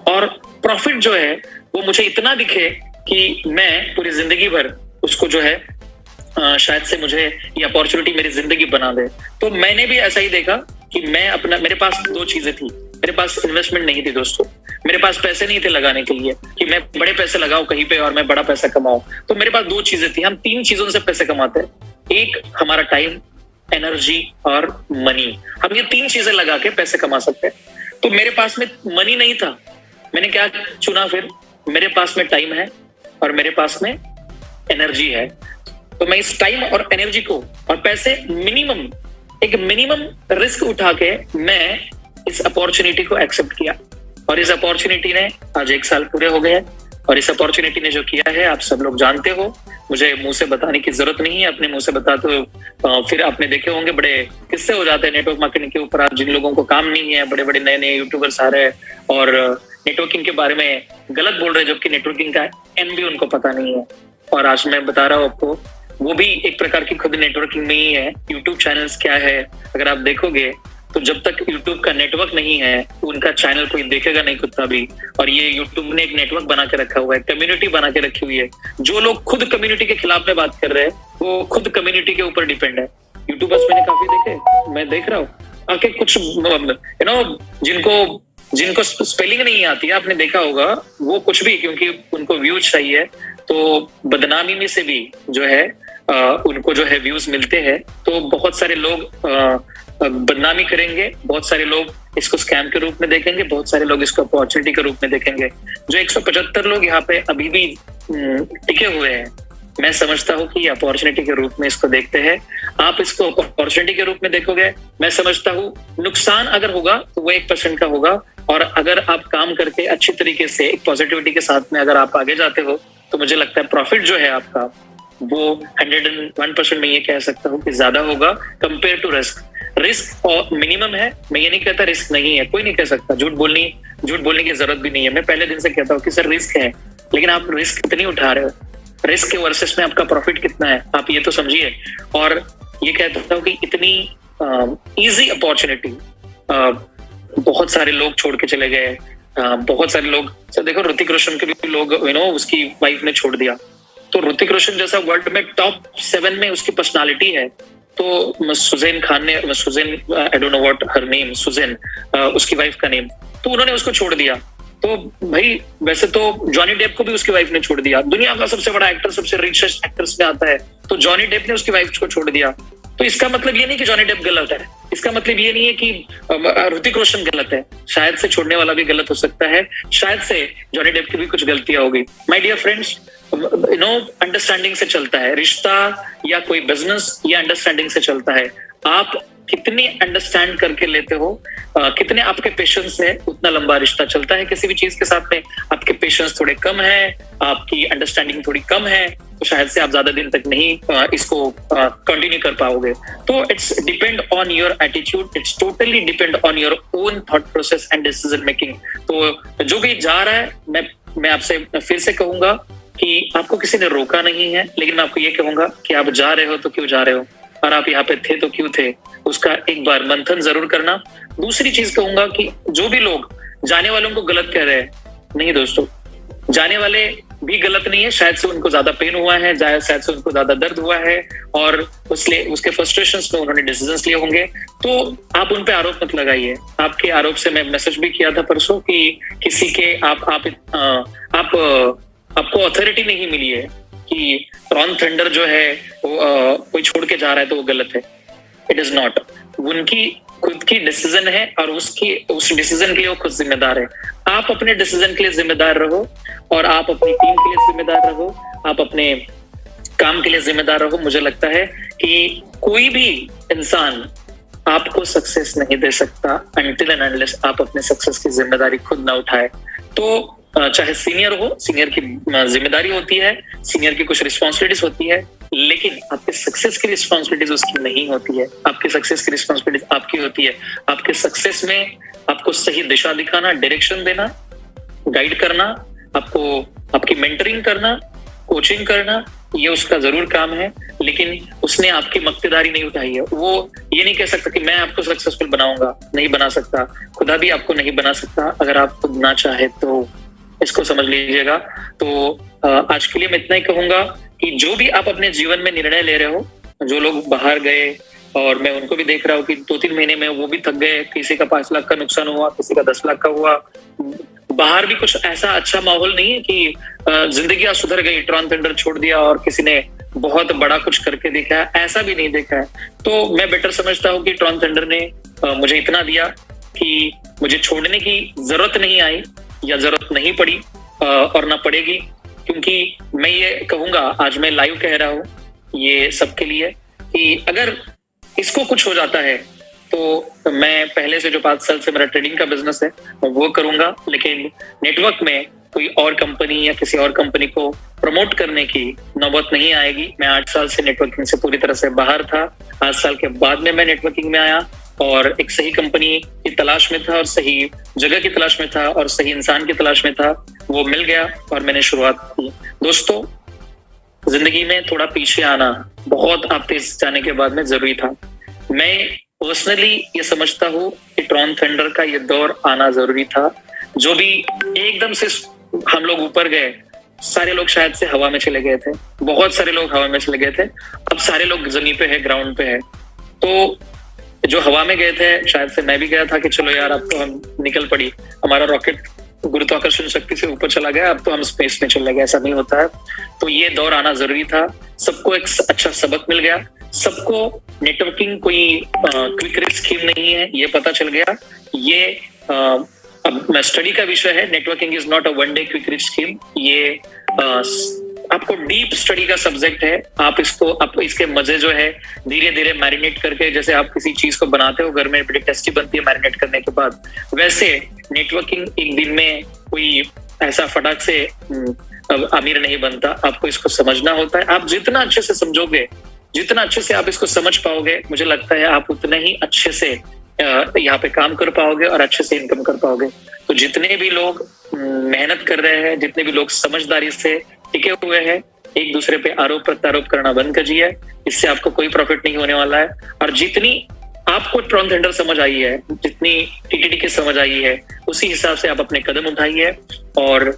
और प्रॉफिट जो है वो मुझे इतना दिखे कि मैं पूरी जिंदगी भर उसको जो है शायद से मुझे ये अपॉर्चुनिटी मेरी जिंदगी बना दे। तो मैंने भी ऐसा ही देखा कि मेरे पास 2 चीजें थी। मेरे पास इन्वेस्टमेंट नहीं थी दोस्तों, मेरे पास पैसे नहीं थे लगाने के लिए कि मैं बड़े पैसे लगाऊं कहीं पे और मैं बड़ा पैसा कमाऊं। तो मेरे पास 2 चीजें थी। हम 3 चीजों से पैसे कमाते हैं, एक हमारा टाइम, एनर्जी और मनी। हम ये 3 चीजें लगा के पैसे कमा सकते हैं। तो मेरे पास में मनी नहीं था, मैंने क्या चुना फिर? मेरे पास में टाइम है और मेरे पास में एनर्जी है, तो मैं इस टाइम और एनर्जी को और पैसे एक मिनिमम रिस्क उठा के मैं इस अपॉर्चुनिटी को एक्सेप्ट किया, और इस अपॉर्चुनिटी ने आज 1 साल पूरे हो गए। और इस अपॉर्चुनिटी ने जो किया है आप सब लोग जानते हो, मुझे मुंह से बताने की जरूरत नहीं है। अपने मुंह से बता तो फिर आपने देखे होंगे बड़े किस्से हो जाते हैं नेटवर्क मार्केटिंग के ऊपर। आज जिन लोगों को काम नहीं है, बड़े बड़े नए नए यूट्यूबर्स आ रहे हैं और नेटवर्किंग के बारे में गलत बोल रहे हैं, जबकि नेटवर्किंग का एम भी उनको पता नहीं है। और आज मैं बता रहा हूँ आपको, वो भी एक प्रकार की खुद नेटवर्किंग में ही है। यूट्यूब चैनल्स क्या है अगर आप देखोगे तो जब तक यूट्यूब का नेटवर्क नहीं है उनका चैनल कोई देखेगा नहीं कुत्ता भी। और ये यूट्यूब ने एक नेटवर्क बना के रखा हुआ है, कम्युनिटी बना के रखी हुई है। जो लोग खुद कम्युनिटी के खिलाफ में बात कर रहे हैं वो खुद कम्युनिटी के ऊपर डिपेंड है। यूट्यूबर्स मैंने काफी देखे, मैं देख रहा हूँ आके कुछ जिनको स्पेलिंग नहीं आती है, आपने देखा होगा, वो कुछ भी क्योंकि उनको व्यूज चाहिए तो बदनामी में से भी जो है उनको जो है व्यूज मिलते हैं, तो बहुत सारे लोग बदनामी करेंगे, बहुत सारे लोग इसको स्कैम के रूप में देखेंगे, बहुत सारे लोग इसको अपॉर्चुनिटी के रूप में देखेंगे। जो 175 लोग यहाँ पे अभी भी टिके हुए हैं, मैं समझता हूँ कि अपॉर्चुनिटी के रूप में इसको देखते हैं। आप इसको अपॉर्चुनिटी के रूप में देखोगे, मैं समझता हूँ नुकसान अगर होगा तो वो 1% का होगा, और अगर आप काम करके अच्छी तरीके से एक पॉजिटिविटी के साथ में अगर आप आगे जाते हो, तो मुझे लगता है प्रॉफिट जो है आपका वो 101% मैं ये कह सकता हूँ कि ज्यादा होगा कंपेयर टू रिस्क। रिस्क और मिनिमम है, मैं ये नहीं कहता रिस्क नहीं है, कोई नहीं कह सकता, झूठ बोलने की जरूरत भी नहीं है। मैं पहले दिन से कहता हूँ कि सर रिस्क है, लेकिन आप रिस्क कितनी उठा रहे हो, रिस्क के वर्सेस में आपका प्रॉफिट कितना है, आप ये तो समझिए। और ये कहता हूँ कि इतनी इजी अपॉर्चुनिटी बहुत सारे लोग छोड़ के चले गए, बहुत सारे लोग, सर देखो ऋतिक रोशन के भी लोग उसकी वाइफ ने छोड़ दिया, तो ऋतिक रोशन जैसा वर्ल्ड में टॉप 7 में उसकी पर्सनालिटी है, तो सुजैन खान ने, I don't know what her name, Sussanne उसकी वाइफ का नेम, तो उन्होंने उसको छोड़ दिया। तो भाई वैसे तो जॉनी डेप को भी उसकी वाइफ ने छोड़ दिया, दुनिया का सबसे बड़ा एक्टर, सबसे रिचेस्ट एक्टर्स में आता है, तो जॉनी डेप ने उसकी वाइफ को छोड़ दिया। तो इसका मतलब ये नहीं कि जॉनी डेप गलत है, इसका मतलब ये नहीं है कि ऋतिक रोशन गलत है, शायद से छोड़ने वाला भी गलत हो सकता है, शायद से जॉनी डेप की भी कुछ गलतियां होगी। माय डियर फ्रेंड्स, अंडरस्टैंडिंग से चलता है रिश्ता, या कोई बिजनेस, या अंडरस्टैंडिंग से चलता है। आप कितनी अंडरस्टैंड करके लेते हो, कितने आपके पेशेंस है, उतना लंबा रिश्ता चलता है किसी भी चीज के साथ में। आपके पेशेंस थोड़े कम है, आपकी अंडरस्टैंडिंग थोड़ी कम है, तो शायद से आप ज्यादा दिन तक नहीं इसको कंटिन्यू कर पाओगे। तो it's depend on your attitude, it's totally depend on your own thought process and decision making. तो जो भी जा रहा है, मैं आपसे फिर से कहूंगा कि आपको किसी ने रोका नहीं है, लेकिन मैं आपको ये कहूंगा कि आप जा रहे हो तो क्यों जा रहे हो, और आप यहाँ पे थे तो क्यों थे, उसका एक बार मंथन जरूर करना। दूसरी चीज कहूंगा कि जो भी लोग जाने वालों को गलत कह रहे हैं, नहीं दोस्तों, जाने वाले भी गलत नहीं है, शायद से उनको ज्यादा पेन हुआ है, शायद से उनको ज्यादा दर्द हुआ है, और उसके फ्रस्ट्रेशंस में उन्होंने डिसीजंस लिए होंगे, तो आप उन पे आरोप मत लगाइए। आपके आरोप से मैं मैसेज भी किया था परसों कि किसी के आपको अथॉरिटी नहीं मिली है कि ट्रॉन थंडर जो है वो कोई छोड़ के जा रहा है तो वो गलत है। इट इज नॉट, उनकी खुद की डिसीजन है, और उस डिसीजन के लिए वो खुद जिम्मेदार है। आप अपने डिसीजन के लिए जिम्मेदार रहो, और आप अपनी टीम के लिए जिम्मेदार रहो, आप अपने काम के लिए जिम्मेदार रहो। मुझे लगता है कि कोई भी इंसान आपको सक्सेस नहीं दे सकता अनटिल एंड अनलेस आप अपने सक्सेस की जिम्मेदारी खुद ना उठाए। तो चाहे सीनियर हो, सीनियर की जिम्मेदारी होती है, सीनियर की कुछ रिस्पॉन्सिबिलिटीज होती है, लेकिन आपके सक्सेस की रिस्पॉन्सिबिलिटीज उसकी नहीं होती है। आपके सक्सेस की रिस्पॉन्सिबिलिटीज आपकी होती है। आपके सक्सेस में आपको सही दिशा दिखाना, डायरेक्शन देना, गाइड करना, आपको आपकी मेंटरिंग करना, कोचिंग करना, ये उसका जरूर काम है, लेकिन उसने आपकी मक्तेदारी नहीं उठाई है। वो ये नहीं कह सकता कि मैं आपको सक्सेसफुल बनाऊंगा, नहीं बना सकता। खुदा भी आपको नहीं बना सकता अगर आप खुद ना चाहे तो, इसको समझ लीजिएगा। तो आज के लिए मैं इतना ही कहूंगा कि जो भी आप अपने जीवन में निर्णय ले रहे हो, जो लोग बाहर गए, और मैं उनको भी देख रहा हूँ कि 2-3 महीने में वो भी थक गए, किसी का 5 लाख का नुकसान हुआ, किसी का 10 लाख का हुआ। बाहर भी कुछ ऐसा अच्छा माहौल नहीं है कि जिंदगी सुधर गई, ट्रॉन थंडर छोड़ दिया और किसी ने बहुत बड़ा कुछ करके देखा है, ऐसा भी नहीं देखा है। तो मैं बेटर समझता हूँ कि ट्रॉन थंडर ने मुझे इतना दिया कि मुझे छोड़ने की जरूरत नहीं आई, या जरूरत नहीं पड़ी, और ना पड़ेगी। क्योंकि मैं ये कहूंगा, आज मैं लाइव कह रहा हूँ ये सबके लिए, कि अगर इसको कुछ हो जाता है तो मैं पहले से जो 5 साल से मेरा ट्रेडिंग का बिजनेस है वो करूंगा, लेकिन नेटवर्क में कोई और कंपनी या किसी और कंपनी को प्रमोट करने की नौबत नहीं आएगी। मैं 8 साल से नेटवर्किंग से पूरी तरह से बाहर था। 8 साल के बाद में मैं नेटवर्किंग में आया, और एक सही कंपनी की तलाश में था, और सही जगह की तलाश में था, और सही इंसान की तलाश में था। वो मिल गया और मैंने शुरुआत की। दोस्तों, जिंदगी में थोड़ा पीछे आना बहुत आप तेज जाने के बाद में जरूरी था। मैं पर्सनली ये समझता हूँ कि ट्रॉन थंडर का ये दौर आना जरूरी था। जो भी एकदम से हम लोग ऊपर गए, सारे लोग शायद से हवा में चले गए थे, बहुत सारे लोग हवा में चले गए थे। अब सारे लोग जमीन पे है, ग्राउंड पे है। तो जो हवा में गए थे, शायद से मैं भी गया था कि चलो यार अब तो हम निकल पड़ी, हमारा रॉकेट गुरुत्वाकर्षण शक्ति से ऊपर चला गया, अब तो हम स्पेस में चले गए, ऐसा नहीं होता है। तो ये दौर आना जरूरी था, सबको एक अच्छा सबक मिल गया, सबको नेटवर्किंग कोई क्विक रिच स्कीम नहीं है ये पता चल गया। ये अब स्टडी का विषय है, networking is not a one day quick rich scheme, ये आपको डीप स्टडी का सब्जेक्ट है। आप इसके मजे जो है धीरे धीरे मैरिनेट करके, जैसे आप किसी चीज को बनाते हो घर में बड़ी टेस्टी बनती है मैरिनेट करने के बाद, वैसे नेटवर्किंग एक दिन में कोई ऐसा फटाक से अमीर नहीं बनता, आपको इसको समझना होता है। आप जितना अच्छे से समझोगे, जितना अच्छे से आप इसको समझ पाओगे, मुझे लगता है आप उतने ही अच्छे से यहाँ पे काम कर पाओगे और अच्छे से इनकम कर पाओगे। तो जितने भी लोग मेहनत कर रहे हैं, जितने भी लोग समझदारी से टिके हुए हैं, एक दूसरे पे आरोप प्रत्यारोप करना बंद कीजिए, इससे आपको कोई प्रॉफिट नहीं होने वाला है। और जितनी आपको ट्रॉन थंडर समझ आई है, जितनी टीटीडी की समझ आई है, उसी हिसाब से आप अपने कदम उठाइए। और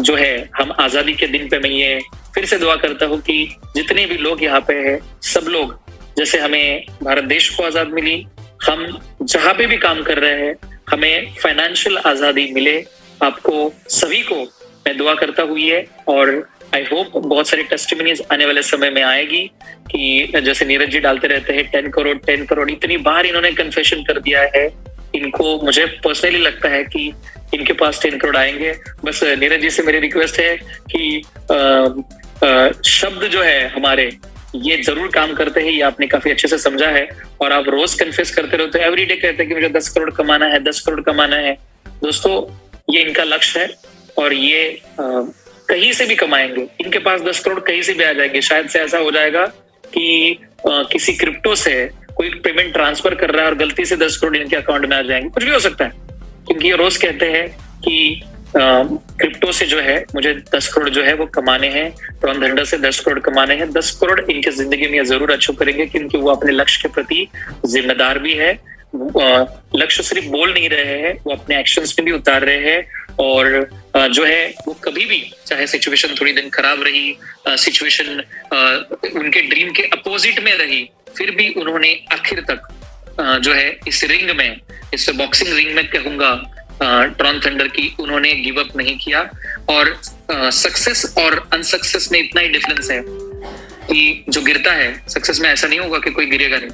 जो है हम आजादी के दिन पे मैं ये फिर से दुआ करता हूँ कि जितने भी लोग यहाँ पे हैं, सब लोग, जैसे हमें भारत देश को आजाद मिली, हम जहां पे भी काम कर रहे हैं हमें फाइनेंशियल आजादी मिले। आपको सभी को मैं दुआ करता हूँ ये, और आई होप बहुत सारी टेस्टिमनीज आने वाले समय में आएगी कि जैसे नीरज जी डालते रहते हैं 10 करोड़, इतनी बार इन्होंने कन्फेशन कर दिया है। इनको, मुझे पर्सनली लगता है कि इनके पास 10 करोड़ आएंगे। बस नीरज जी से मेरी रिक्वेस्ट है कि शब्द जो है हमारे ये जरूर काम करते हैं, ये आपने काफी अच्छे से समझा है। और आप रोज कन्फेस करते रहते हो, एवरीडे कहते हैं कि मुझे 10 करोड़ कमाना है, 10 करोड़ कमाना है। दोस्तों, ये इनका लक्ष्य है और ये कहीं से भी कमाएंगे, इनके पास 10 करोड़ कहीं से भी आ जाएंगे। शायद से ऐसा हो जाएगा कि किसी क्रिप्टो से कोई पेमेंट ट्रांसफर कर रहा है और गलती से 10 करोड़ इनके अकाउंट में आ जाएंगे, कुछ भी हो सकता है। क्योंकि ये रोज कहते हैं कि क्रिप्टो से जो है मुझे 10 करोड़ जो है वो कमाने हैं, ट्रॉन थंडर से 10 करोड़ कमाने हैं। 10 करोड़ इनके जिंदगी में जरूर अचीव करेंगे, क्योंकि वो अपने लक्ष्य के प्रति जिम्मेदार भी है। लक्ष्य सिर्फ बोल नहीं रहे हैं, वो अपने एक्शंस में भी उतार रहे हैं। और जो है वो कभी भी, चाहे सिचुएशन थोड़ी दिन खराब रही, सिचुएशन उनके ड्रीम के अपोजिट में रही, फिर भी उन्होंने आखिर तक जो है इस रिंग में, इस बॉक्सिंग रिंग में कहूंगा ट्रॉन थंडर की, उन्होंने गिव अप नहीं किया। और सक्सेस और अनसक्सेस में इतना ही डिफरेंस है कि जो गिरता है, सक्सेस में ऐसा नहीं होगा कि कोई गिरेगा नहीं।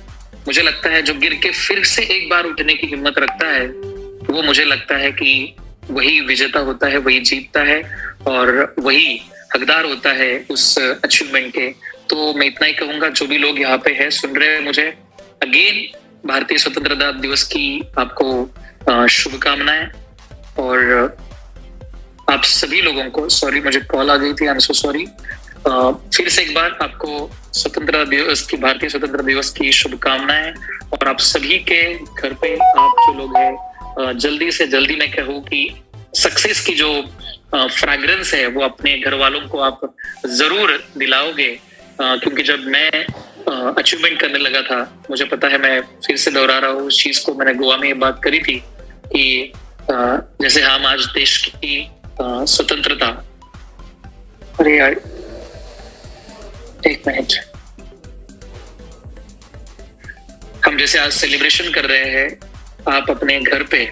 मुझे लगता है जो गिर के फिर से एक बार उठने की हिम्मत रखता है, वो मुझे लगता है कि वही विजेता होता है, वही जीतता है और वही हकदार होता है उस अचीवमेंट के। तो मैं इतना ही कहूंगा, जो भी लोग यहाँ पे है सुन रहे हैं मुझे, अगेन भारतीय स्वतंत्रता दिवस की आपको शुभकामनाएं। और आप सभी लोगों को, सॉरी मुझे कॉल आ गई थी, आई एम सो सॉरी, फिर से एक बार आपको स्वतंत्रता दिवस की, भारतीय स्वतंत्रता दिवस की शुभकामनाएं। और आप सभी के घर पे आप जो लोग हैं, जल्दी से जल्दी मैं कहूँ कि सक्सेस की जो फ्रैग्रेंस है वो अपने घर वालों को आप जरूर दिलाओगे। क्योंकि जब मैं अचीवमेंट करने लगा था, मुझे पता है, मैं फिर से दोहरा रहा हूँ उस चीज को, मैंने गोवा में ये बात करी थी कि जैसे हम आज देश की स्वतंत्रता, अरे यार एक मिनट, हम जैसे आज सेलिब्रेशन कर रहे हैं, आप अपने घर पे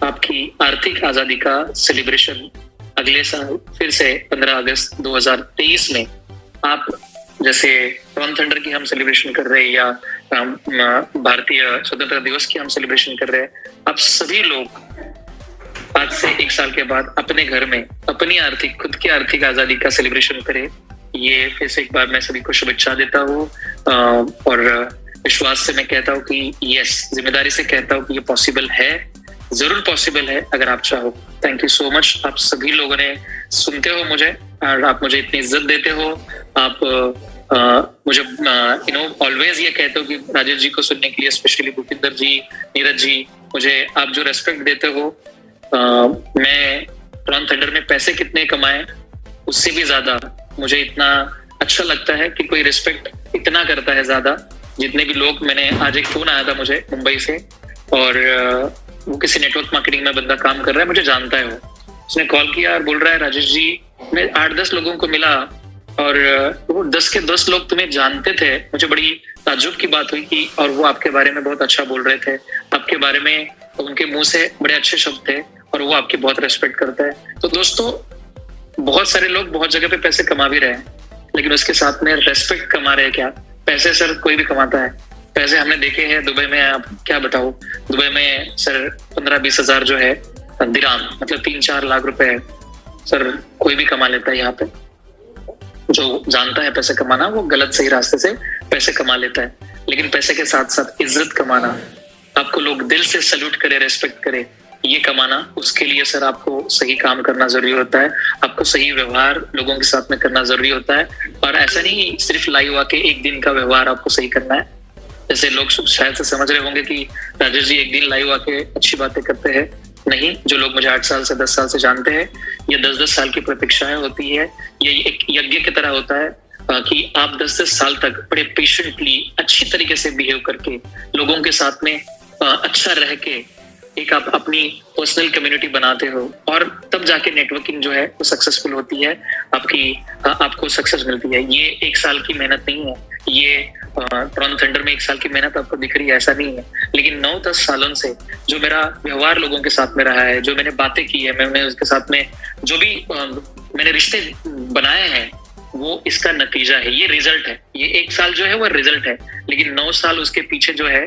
आपकी आर्थिक आजादी का सेलिब्रेशन अगले साल फिर से 15 अगस्त 2023 में आप जैसे ट्रॉन थंडर की हम सेलिब्रेशन कर रहे हैं या भारतीय स्वतंत्रता दिवस की हम सेलिब्रेशन कर रहे हैं, आप सभी लोग आज से 1 साल के बाद अपने घर में अपनी खुद की आर्थिक आजादी का सेलिब्रेशन करें। ये फिर से एक बार मैं सभी को शुभेच्छा देता हूँ और विश्वास से मैं कहता हूँ कि यस, जिम्मेदारी से कहता हूँ कि ये पॉसिबल है, जरूर पॉसिबल है अगर आप चाहो। थैंक यू सो मच, आप सभी लोगों ने सुनते हो मुझे और आप मुझे इतनी इज्जत देते हो। आप मुझे ऑलवेज ये कहते हो कि राजेश जी को सुनने के लिए, स्पेशली भूपिंदर जी, नीरज जी, मुझे आप जो रेस्पेक्ट देते हो, मैं ट्रॉन थंडर में पैसे कितने कमाए उससे भी ज्यादा मुझे इतना अच्छा लगता है कि कोई रिस्पेक्ट इतना करता है ज्यादा। जितने भी लोग, मैंने आज एक फोन आया था मुझे मुंबई से और वो किसी नेटवर्क मार्केटिंग में बंदा काम कर रहा है, मुझे जानता है वो, उसने कॉल किया और बोल रहा है राजेश जी, मैं 8-10 लोगों को मिला और वो 10 के 10 लोग तुम्हें जानते थे। मुझे बड़ी ताज्जुब की बात हुई कि और वो आपके बारे में बहुत अच्छा बोल रहे थे, आपके बारे में उनके मुंह से बड़े अच्छे शब्द थे और वो आपकी बहुत रेस्पेक्ट करता है। तो दोस्तों, बहुत सारे लोग बहुत जगह पे पैसे कमा भी रहे हैं, लेकिन उसके साथ में रेस्पेक्ट कमा रहे हैं क्या? पैसे सर कोई भी कमाता है, पैसे हमने देखे हैं दुबई में। आप क्या बताऊं, दुबई में सर 15-20 हजार जो है दिराम, मतलब 3-4 लाख रुपए है सर, कोई भी कमा लेता है यहाँ पे। जो जानता है पैसे कमाना, वो गलत सही रास्ते से पैसे कमा लेता है, लेकिन पैसे के साथ साथ इज्जत कमाना, आपको लोग दिल से सल्यूट करे, रेस्पेक्ट करे, ये कमाना, उसके लिए सर आपको सही काम करना जरूरी होता है, आपको सही व्यवहार लोगों के साथ में करना जरूरी होता है। और ऐसा नहीं सिर्फ लाइव आके एक दिन का व्यवहार आपको सही करना है। जैसे लोग शायद से समझ रहे होंगे कि राजेश जी एक दिन लाइव आके अच्छी बातें करते हैं, नहीं। जो लोग मुझे 8 साल से 10 साल से जानते हैं, ये 10-10 साल की प्रतीक्षाएं होती है। ये एक यज्ञ की तरह होता है कि आप 10-10 साल तक बड़े पेशेंटली अच्छी तरीके से बिहेव करके लोगों के साथ में अच्छा रह के एक आप अपनी पर्सनल कम्युनिटी बनाते हो, और तब जाके नेटवर्किंग जो है वो सक्सेसफुल होती है, आपको सक्सेस मिलती है। ये 1 साल की मेहनत नहीं है, ये ट्रॉन थंडर में 1 साल की मेहनत आपको दिख रही है, ऐसा नहीं है। लेकिन 9-10 सालों से जो मेरा व्यवहार लोगों के साथ में रहा है, जो मैंने बातें की है, मैंने उसके साथ में जो भी मैंने रिश्ते बनाए हैं, वो इसका नतीजा है, ये रिजल्ट है। ये 1 साल जो है वो रिजल्ट है, लेकिन 9 साल उसके पीछे जो है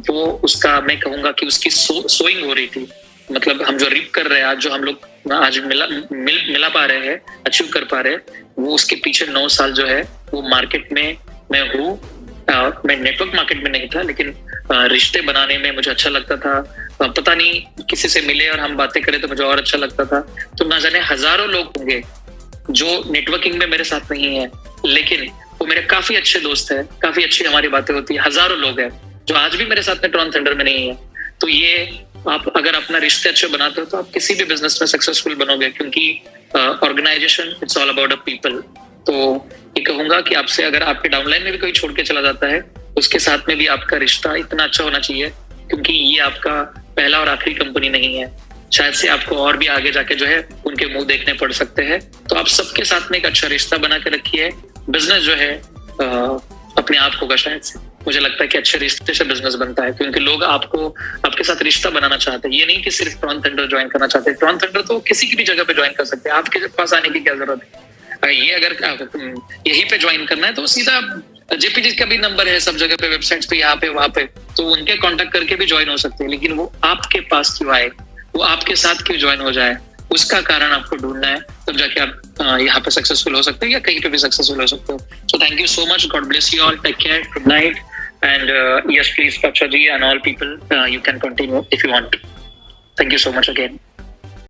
वो उसका, मैं कहूंगा कि उसकी सोइंग हो रही थी। मतलब हम जो रिप कर रहे हैं आज, जो हम लोग आज मिला पा रहे हैं, अचीव कर पा रहे हैं, वो उसके पीछे 9 साल जो है वो मार्केट में मैं हूँ। मैं नेटवर्क मार्केट में नहीं था, लेकिन रिश्ते बनाने में मुझे अच्छा लगता था। पता नहीं किसी से मिले और हम बातें करें तो मुझे और अच्छा लगता था। तो ना जाने हजारों लोग होंगे जो नेटवर्किंग में मेरे साथ नहीं है, लेकिन वो मेरे काफी अच्छे दोस्त है, काफी अच्छी हमारी बातें होती है। हजारों लोग हैं जो आज भी मेरे साथ में ट्रॉन थंडर में नहीं है। तो ये आप अगर अपना रिश्ते अच्छे बनाते हो तो आप किसी भी बिजनेस में सक्सेसफुल बनोगे, क्योंकि organization it's all about a people. तो ये कहूंगा कि आपसे अगर आपके डाउनलाइन में भी कोई छोड़ के चला जाता है, उसके साथ में भी आपका रिश्ता इतना अच्छा होना चाहिए, क्योंकि ये आपका पहला और आखिरी कंपनी नहीं है। शायद से आपको और भी आगे जाके जो है उनके मुंह देखने पड़ सकते हैं। तो आप सबके साथ में एक अच्छा रिश्ता बना के रखिए। बिजनेस जो है अपने आप होगा शायद से। मुझे लगता है कि अच्छे रिश्ते से बिजनेस बनता है, क्योंकि लोग आपके साथ रिश्ता बनाना चाहते हैं। ये नहीं कि सिर्फ ट्रॉन थंडर ज्वाइन करना चाहते हैं। ट्रॉन थंडर तो किसी की भी जगह पे ज्वाइन कर सकते हैं, आपके पास आने की क्या जरूरत है। ये अगर यहीं पे ज्वाइन करना है तो सीधा जेपीजी का भी नंबर है सब जगह पे, वेबसाइट्स पे, यहाँ पे वहां पे, तो उनके कांटेक्ट करके भी ज्वाइन हो सकते हैं। लेकिन वो आपके पास क्यों आए, वो आपके साथ क्यों ज्वाइन हो जाए, उसका कारण आपको ढूंढना है, तब जाके आप यहाँ पे सक्सेसफुल हो सकते हो या कहीं पे भी सक्सेसफुल हो सकते हो। So thank you so much, God bless you all, take care, good night, and yes, please, Pacha ji and all people, you can continue if you want. Thank you so much again.